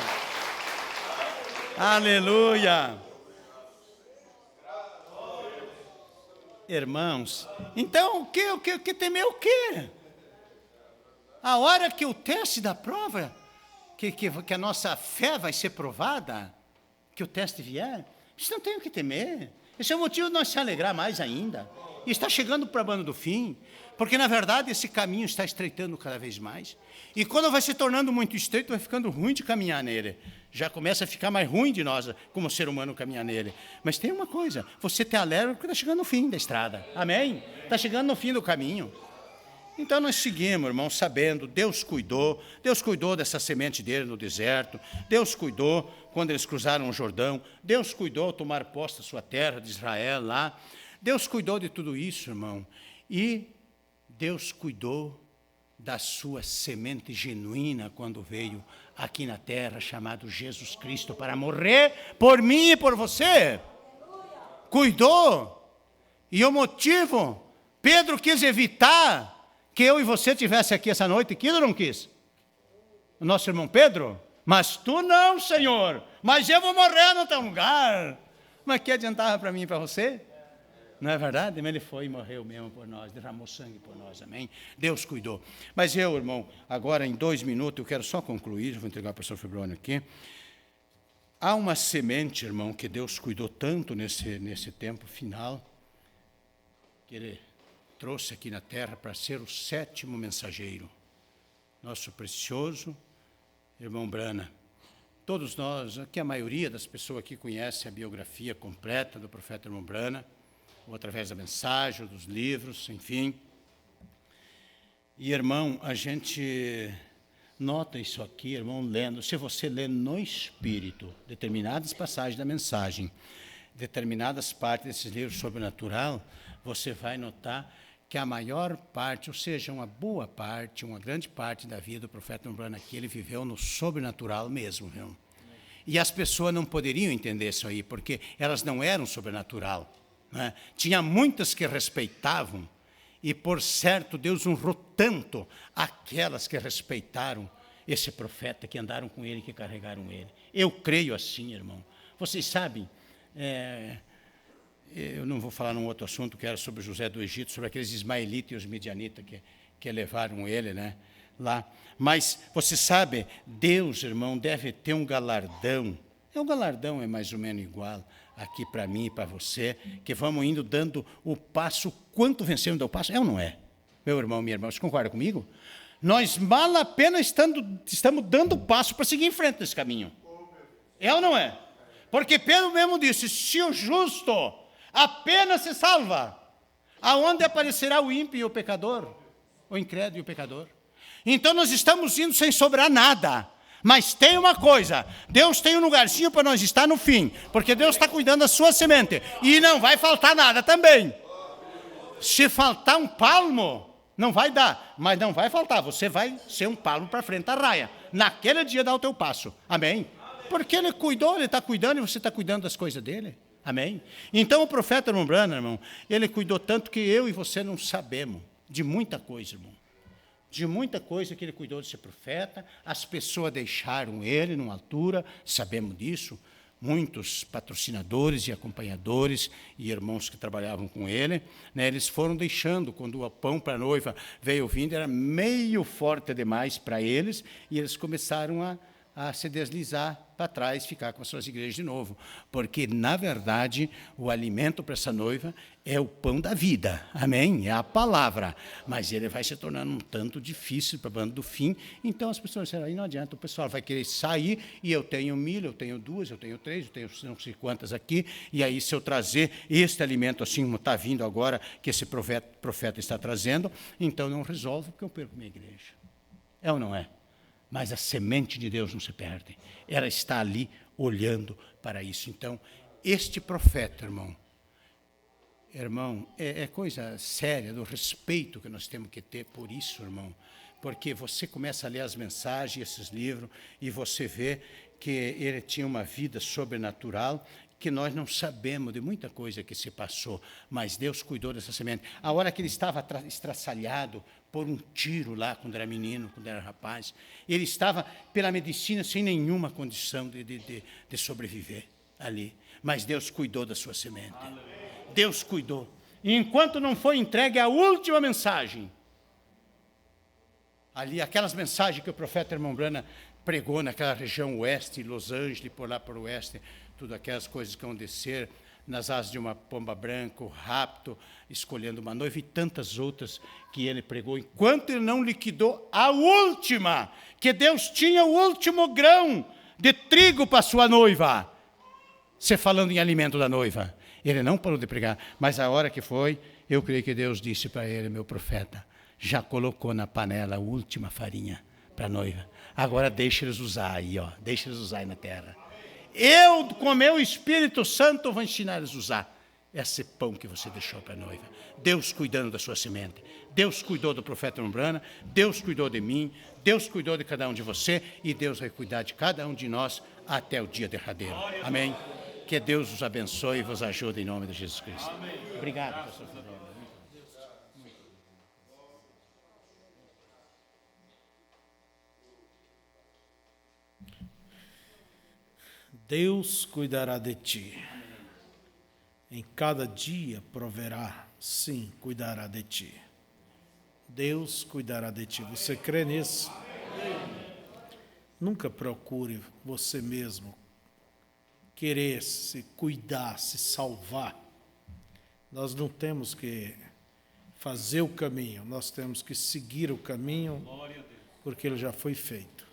Aleluia. Irmãos, então, o que temer o quê? A hora que o teste da prova, que a nossa fé vai ser provada, que o teste vier, isso não tem o que temer. Esse é o motivo de nós se alegrar mais ainda. E está chegando para o bando do fim, porque, na verdade, esse caminho está estreitando cada vez mais. E quando vai se tornando muito estreito, vai ficando ruim de caminhar nele. Já começa a ficar mais ruim de nós, como ser humano, caminhar nele. Mas tem uma coisa, você te alegra porque está chegando no fim da estrada. Amém? Está chegando no fim do caminho. Então nós seguimos, irmão, sabendo, Deus cuidou dessa semente dele no deserto, Deus cuidou quando eles cruzaram o Jordão, Deus cuidou ao tomar posse da sua terra, de Israel lá, Deus cuidou de tudo isso, irmão, e Deus cuidou da sua semente genuína quando veio aqui na terra, chamado Jesus Cristo, para morrer por mim e por você. Cuidou. E o motivo, Pedro quis evitar que eu e você tivesse aqui essa noite, quis ou não quis? O nosso irmão Pedro? Mas tu não, Senhor, mas eu vou morrer no teu lugar. Mas que adiantava para mim e para você? Não é verdade? Mas ele foi e morreu mesmo por nós, derramou sangue por nós, amém? Deus cuidou. Mas eu, irmão, agora em 2 minutos, eu quero só concluir, vou entregar para o pastor Febrônio aqui. Há uma semente, irmão, que Deus cuidou tanto nesse tempo final, que Ele trouxe aqui na terra para ser o 7º mensageiro. Nosso precioso irmão Brana. Todos nós, aqui a maioria das pessoas aqui conhece a biografia completa do profeta irmão Brana, ou através da mensagem, ou dos livros, enfim. E, irmão, Nota isso aqui, irmão, lendo. Se você lê no Espírito determinadas passagens da mensagem, determinadas partes desses livros sobrenatural, você vai notar que a maior parte, ou seja, uma boa parte, uma grande parte da vida do profeta Branham aqui, ele viveu no sobrenatural mesmo, viu? E as pessoas não poderiam entender isso aí, porque elas não eram sobrenatural, né? Tinha muitas que respeitavam, e por certo Deus honrou tanto aquelas que respeitaram esse profeta, que andaram com ele, que carregaram ele. Eu creio assim, irmão. Vocês sabem, eu não vou falar num outro assunto que era sobre José do Egito, sobre aqueles ismaelitas e os midianitas que levaram ele, né, lá. Mas você sabe, Deus, irmão, deve ter um galardão. O galardão é mais ou menos igual aqui para mim e para você, que vamos indo dando o passo. Quanto vencemos dar o passo? É ou não é? Meu irmão, minha irmã, você concorda comigo? Nós mal apenas estamos dando passo para seguir em frente nesse caminho. É ou não é? Porque Pedro mesmo disse, se o justo apenas se salva, aonde aparecerá o ímpio e o pecador? O incrédulo e o pecador. Então nós estamos indo sem sobrar nada. Mas tem uma coisa, Deus tem um lugarzinho para nós estar no fim, porque Deus está cuidando da sua semente, e não vai faltar nada também. Se faltar um palmo, não vai dar, mas não vai faltar, você vai ser um palmo para frente da raia, naquele dia dá o teu passo, amém? Porque ele cuidou, ele está cuidando, e você está cuidando das coisas dele, amém? Então o profeta Branham, irmão, ele cuidou tanto que eu e você não sabemos de muita coisa, irmão. De muita coisa que ele cuidou de ser profeta, as pessoas deixaram ele numa altura, sabemos disso, muitos patrocinadores e acompanhadores e irmãos que trabalhavam com ele, né, eles foram deixando, quando o pão para a noiva veio vindo, era meio forte demais para eles, e eles começaram a se deslizar para trás, ficar com as suas igrejas de novo, porque, na verdade, o alimento para essa noiva é o pão da vida, amém? É a palavra, mas ele vai se tornando um tanto difícil para o bando do fim, então as pessoas disseram, aí não adianta, o pessoal vai querer sair, e eu tenho 1000, eu tenho 2, eu tenho 3, eu tenho não sei quantas aqui, e aí se eu trazer este alimento assim como está vindo agora, que esse profeta está trazendo, então não resolvo, porque eu perco minha igreja. É ou não é? Mas a semente de Deus não se perde. Ela está ali olhando para isso. Então, este profeta, irmão, é coisa séria do respeito que nós temos que ter por isso, irmão. Porque você começa a ler as mensagens, esses livros, e você vê que ele tinha uma vida sobrenatural, que nós não sabemos de muita coisa que se passou, mas Deus cuidou dessa semente. A hora que ele estava estraçalhado por um tiro lá, quando era menino, quando era rapaz, ele estava pela medicina sem nenhuma condição de sobreviver ali, mas Deus cuidou da sua semente. Deus cuidou. E enquanto não foi entregue a última mensagem, ali, aquelas mensagens que o profeta Irmão Branham pregou naquela região oeste, Los Angeles, por lá para o oeste, tudo aquelas coisas que vão descer nas asas de uma pomba branca, o rapto, escolhendo uma noiva e tantas outras que ele pregou, enquanto ele não liquidou a última, que Deus tinha o último grão de trigo para sua noiva. Você falando em alimento da noiva, ele não parou de pregar, mas a hora que foi, eu creio que Deus disse para ele, meu profeta, já colocou na panela a última farinha para a noiva. Agora deixa eles usar aí, ó, deixa eles usar aí na terra. Eu, com meu Espírito Santo, vou ensinar eles a usar esse pão que você deixou para a noiva. Deus cuidando da sua semente. Deus cuidou do profeta Branham, Deus cuidou de mim, Deus cuidou de cada um de você, e Deus vai cuidar de cada um de nós até o dia derradeiro. Amém? Que Deus os abençoe e vos ajude em nome de Jesus Cristo. Obrigado, pastor. Deus cuidará de ti. Em cada dia proverá, sim, cuidará de ti. Deus cuidará de ti. Você crê nisso? Nunca procure você mesmo querer se cuidar, se salvar. Nós não temos que fazer o caminho, nós temos que seguir o caminho, porque ele já foi feito.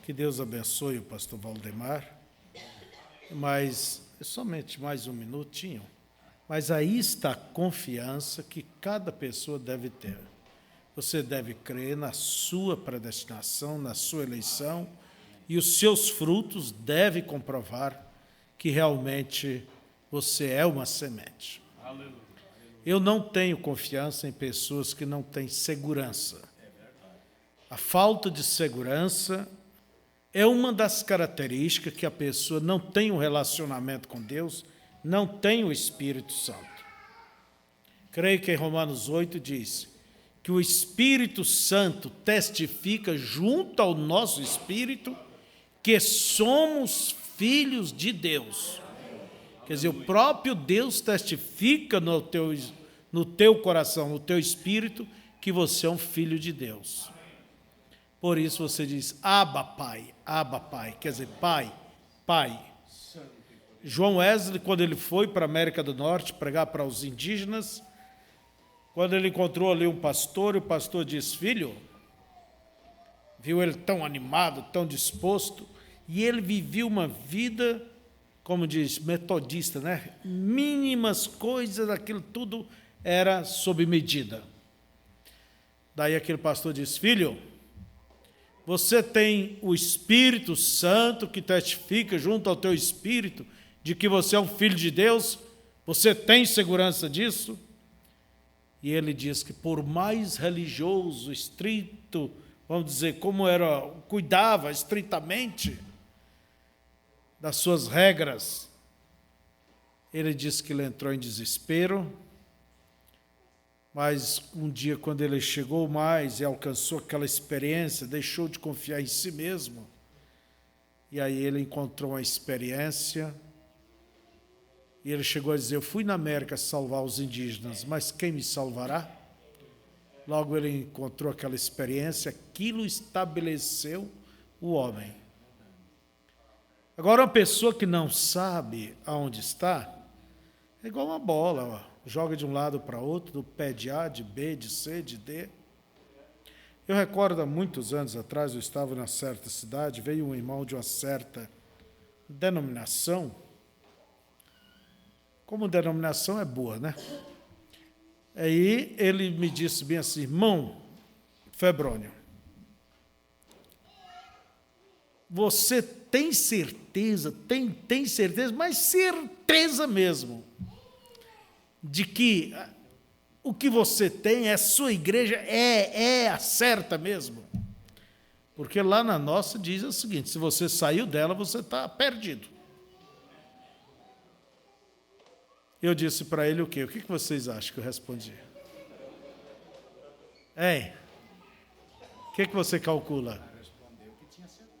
Que Deus abençoe o pastor Valdemar. Mas, somente mais um minutinho, mas aí está a confiança que cada pessoa deve ter. Você deve crer na sua predestinação, na sua eleição, e os seus frutos devem comprovar que realmente você é uma semente. Eu não tenho confiança em pessoas que não têm segurança. A falta de segurança é uma das características que a pessoa não tem um relacionamento com Deus, não tem o Espírito Santo. Creio que em Romanos 8 diz que o Espírito Santo testifica junto ao nosso espírito que somos filhos de Deus. Quer dizer, o próprio Deus testifica no teu coração, no teu espírito, que você é um filho de Deus. Por isso você diz, Abba, Pai, quer dizer, Pai, Pai. João Wesley, quando ele foi para a América do Norte pregar para os indígenas, quando ele encontrou ali um pastor, e o pastor disse, filho, viu ele tão animado, tão disposto, e ele vivia uma vida, como diz, metodista, né? Mínimas coisas, aquilo tudo era sob medida. Daí aquele pastor disse, filho, você tem o Espírito Santo que testifica junto ao teu espírito de que você é um filho de Deus? Você tem segurança disso? E ele diz que por mais religioso, estrito, vamos dizer, como era, cuidava estritamente das suas regras, ele disse que ele entrou em desespero, mas um dia, quando ele chegou mais e alcançou aquela experiência, deixou de confiar em si mesmo, e aí ele encontrou uma experiência, e ele chegou a dizer, eu fui na América salvar os indígenas, mas quem me salvará? Logo ele encontrou aquela experiência, aquilo estabeleceu o homem. Agora, uma pessoa que não sabe aonde está, é igual uma bola, ó, joga de um lado para outro, do pé de A, de B, de C, de D. Eu recordo, há muitos anos atrás, eu estava numa certa cidade, veio um irmão de uma certa denominação. Como denominação é boa, né? Aí ele me disse bem assim, irmão Febrônio, você tem certeza, tem certeza, mas certeza mesmo, de que o que você tem, é a sua igreja, é a certa mesmo? Porque lá na nossa diz o seguinte, se você saiu dela, você está perdido. Eu disse para ele o quê? O que vocês acham que eu respondi? Hein? O que você calcula? Respondeu que tinha certeza.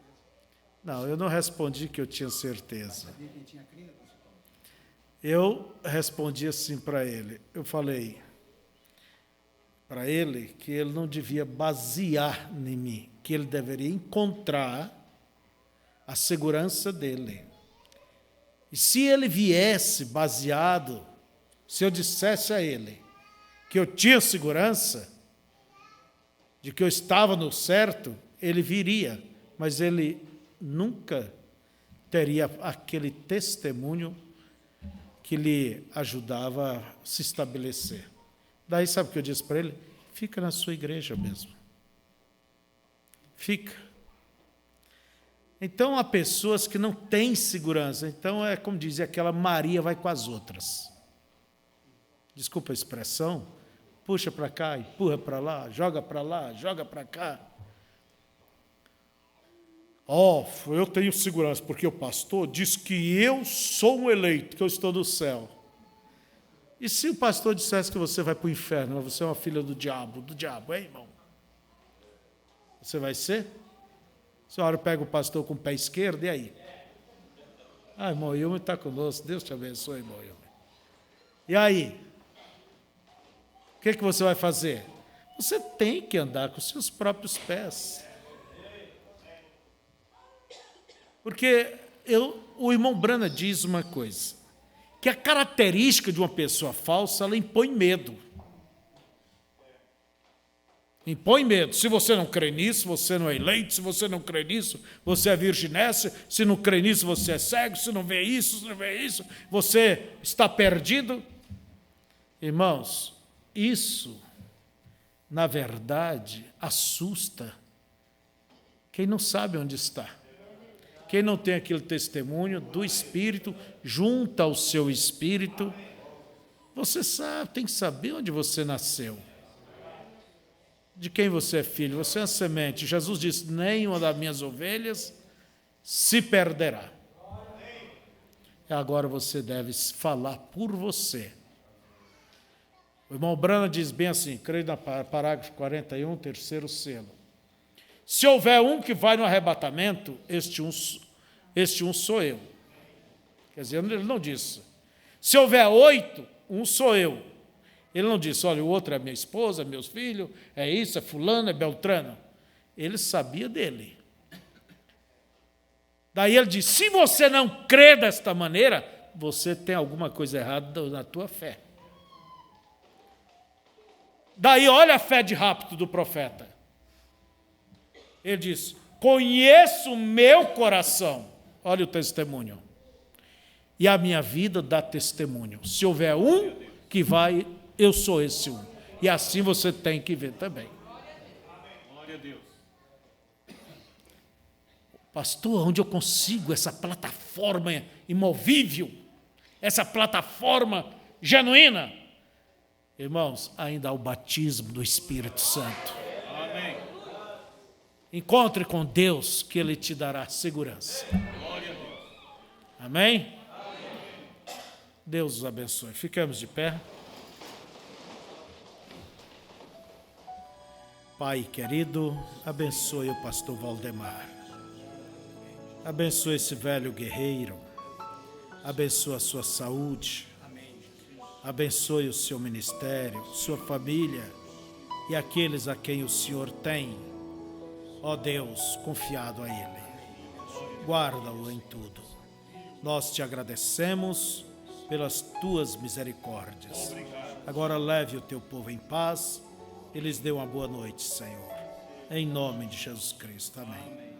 Não, eu não respondi que eu tinha certeza. Sabia que tinha crido? Eu respondi assim para ele. Eu falei para ele que ele não devia basear em mim, que ele deveria encontrar a segurança dele. E se ele viesse baseado, se eu dissesse a ele que eu tinha segurança, de que eu estava no certo, ele viria, mas ele nunca teria aquele testemunho que lhe ajudava a se estabelecer. Daí, sabe o que eu disse para ele? Fica na sua igreja mesmo. Fica. Então, há pessoas que não têm segurança. Então, é como dizia aquela Maria vai com as outras. Desculpa a expressão. Puxa para cá, empurra para lá, joga para cá. Eu tenho segurança, porque o pastor diz que eu sou um eleito, que eu estou no céu. E se o pastor dissesse que você vai para o inferno, mas você é uma filha do diabo, hein, irmão? Você vai ser? A senhora pega o pastor com o pé esquerdo, e aí? Irmão Ilme está conosco, Deus te abençoe, irmão Ilme. E aí? O que você vai fazer? Você tem que andar com os seus próprios pés. Porque o irmão Brana diz uma coisa, que a característica de uma pessoa falsa, ela impõe medo. Impõe medo. Se você não crê nisso, você não é eleito. Se você não crê nisso, você é virginécia. Se não crê nisso, você é cego. Se não vê isso, você está perdido. Irmãos, isso na verdade, assusta quem não sabe onde está. Quem não tem aquele testemunho do Espírito, junto ao seu Espírito, você sabe, tem que saber onde você nasceu. De quem você é filho? Você é uma semente. Jesus disse, nenhuma das minhas ovelhas se perderá. Agora você deve falar por você. O irmão Brana diz bem assim, creio no parágrafo 41, terceiro selo. Se houver um que vai no arrebatamento, este um sou eu. Quer dizer, ele não disse. Se houver 8, um sou eu. Ele não disse, olha, o outro é minha esposa, meus filhos, é isso, é fulano, é beltrano. Ele sabia dele. Daí ele disse, se você não crê desta maneira, você tem alguma coisa errada na tua fé. Daí olha a fé de rápido do profeta. Ele diz, conheço o meu coração. Olha o testemunho. E a minha vida dá testemunho. Se houver um que vai, eu sou esse um. E assim você tem que ver também. Glória a Deus. Pastor, onde eu consigo essa plataforma imovível? Essa plataforma genuína? Irmãos, ainda há o batismo do Espírito Santo. Amém. Encontre com Deus, que Ele te dará segurança. Glória a Deus. Amém? Deus os abençoe. Ficamos de pé. Pai querido, abençoe o pastor Valdemar. Abençoe esse velho guerreiro. Abençoe a sua saúde. Abençoe o seu ministério, sua família e aqueles a quem o Senhor tem, ó Deus, confiado a Ele. Guarda-o em tudo. Nós te agradecemos pelas tuas misericórdias. Agora leve o teu povo em paz e lhes dê uma boa noite, Senhor. Em nome de Jesus Cristo. Amém.